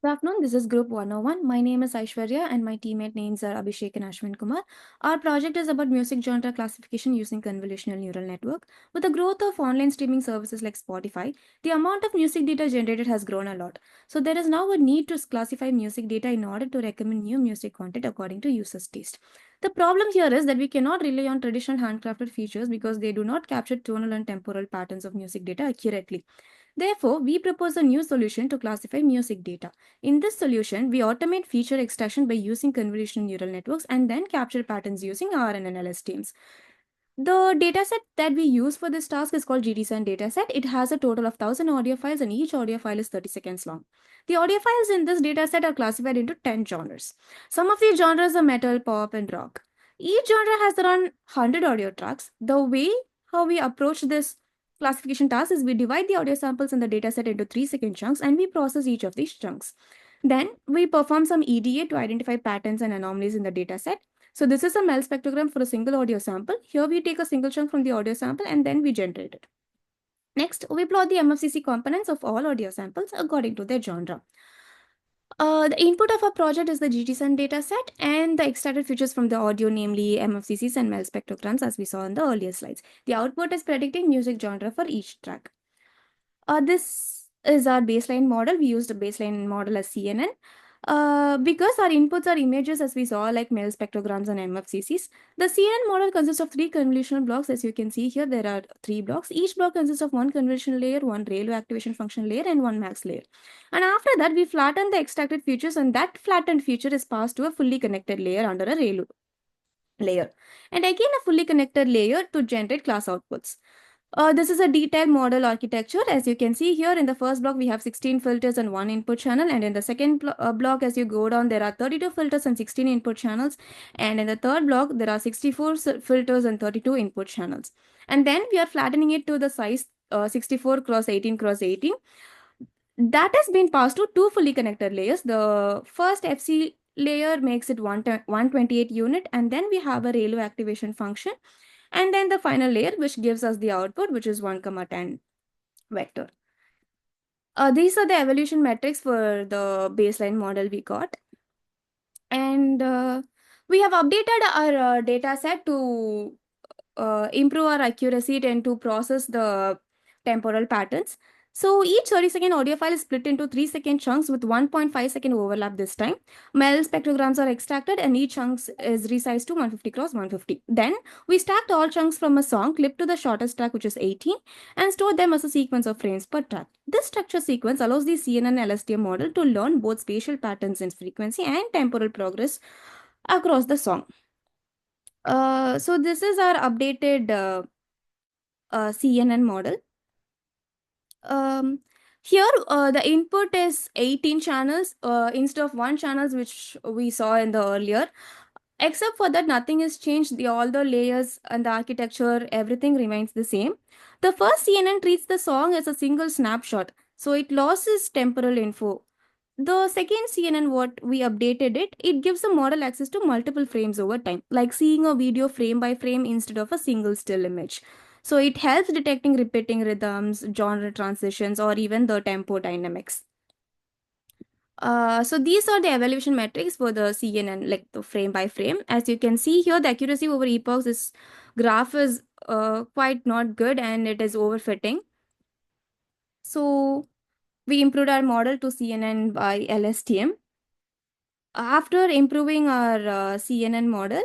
Good afternoon. This is Group 101. My name is Aishwarya and my teammate names are Abhishek and Ashwin Kumar. Our project is about music genre classification using convolutional neural network. With the growth of online streaming services like Spotify, the amount of music data generated has grown a lot. So there is now a need to classify music data in order to recommend new music content according to users' taste. The problem here is that we cannot rely on traditional handcrafted features because they do not capture tonal and temporal patterns of music data accurately. Therefore, we propose a new solution to classify music data. In this solution, we automate feature extraction by using convolutional neural networks and then capture patterns using RNN LSTMs. The dataset that we use for this task is called GDSAN dataset. It has a total of 1000 audio files and each audio file is 30 seconds long. The audio files in this dataset are classified into 10 genres. Some of these genres are metal, pop, and rock. Each genre has around 100 audio tracks. The way how we approach this classification task is we divide the audio samples in the dataset into 3-second chunks and we process each of these chunks. Then we perform some EDA to identify patterns and anomalies in the dataset. So this is a MEL spectrogram for a single audio sample. Here we take a single chunk from the audio sample and then we generate it. Next, we plot the MFCC components of all audio samples according to their genre. The input of our project is the GTSUN dataset and the extracted features from the audio, namely MFCCs and MEL spectrograms, as we saw in the earlier slides. The output is predicting music genre for each track. This is our baseline model. We used a baseline model as CNN. Because our inputs are images, as we saw, like MEL spectrograms and MFCCs, the CNN model consists of 3 convolutional blocks. As you can see here, there are 3 blocks. Each block consists of 1 convolutional layer, 1 ReLU activation function layer, and 1 max layer. And after that, we flatten the extracted features, and that flattened feature is passed to a fully connected layer under a ReLU layer. And again, a fully connected layer to generate class outputs. This is a detailed model architecture. As you can see here, in the first block, we have 16 filters and 1 input channel. And in the second block, as you go down, there are 32 filters and 16 input channels. And in the third block, there are 64 filters and 32 input channels. And then we are flattening it to the size 64 cross 18 cross 18. That has been passed to 2 fully connected layers. The first FC layer makes it 128 unit. And then we have a ReLU activation function. And then the final layer, which gives us the output, which is 1, 10 vector. These are the evolution metrics for the baseline model we got. And we have updated our data set to improve our accuracy and to process the temporal patterns. So each 30-second audio file is split into 3-second chunks with 1.5-second overlap this time. MEL spectrograms are extracted and each chunk is resized to 150 cross 150. Then we stacked all chunks from a song clipped to the shortest track, which is 18, and stored them as a sequence of frames per track. This structure sequence allows the CNN LSTM model to learn both spatial patterns in frequency and temporal progress across the song. So this is our updated CNN model. Here, the input is 18 channels instead of 1 channels, which we saw in the earlier. Except for that, nothing has changed. All the layers and the architecture, everything remains the same. The first CNN treats the song as a single snapshot, so it loses temporal info. The second CNN, what we updated it, it gives the model access to multiple frames over time, like seeing a video frame by frame instead of a single still image. So it helps detecting repeating rhythms, genre transitions, or even the tempo dynamics. So these are the evaluation metrics for the CNN, like the frame by frame. As you can see here, the accuracy over epochs, this graph is quite not good and it is overfitting. So we improved our model to CNN by LSTM. After improving our CNN model,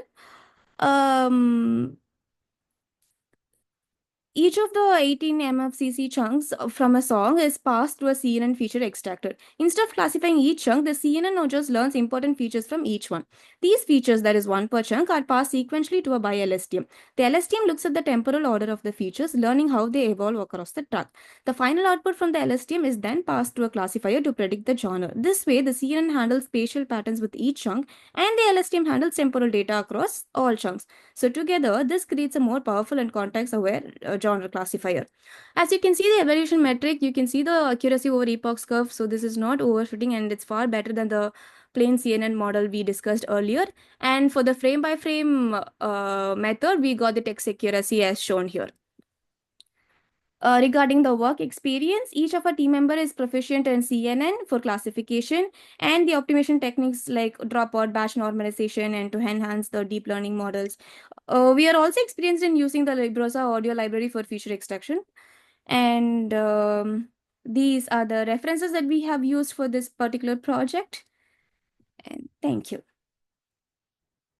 each of the 18 MFCC chunks from a song is passed through a CNN feature extractor. Instead of classifying each chunk, the CNN now just learns important features from each one. These features, that is 1 per chunk, are passed sequentially to a by LSTM. The LSTM looks at the temporal order of the features, learning how they evolve across the track. The final output from the LSTM is then passed to a classifier to predict the genre. This way, the CNN handles spatial patterns with each chunk, and the LSTM handles temporal data across all chunks. So together, this creates a more powerful and context-aware genre classifier. As you can see the evaluation metric, you can see the accuracy over epochs curve. So this is not overfitting and it's far better than the plain CNN model we discussed earlier. And for the frame by frame method, we got the text accuracy as shown here. Regarding the work experience, each of our team member is proficient in CNN for classification and the optimization techniques like dropout, batch normalization, and to enhance the deep learning models. We are also experienced in using the Librosa audio library for feature extraction. And these are the references that we have used for this particular project. And thank you.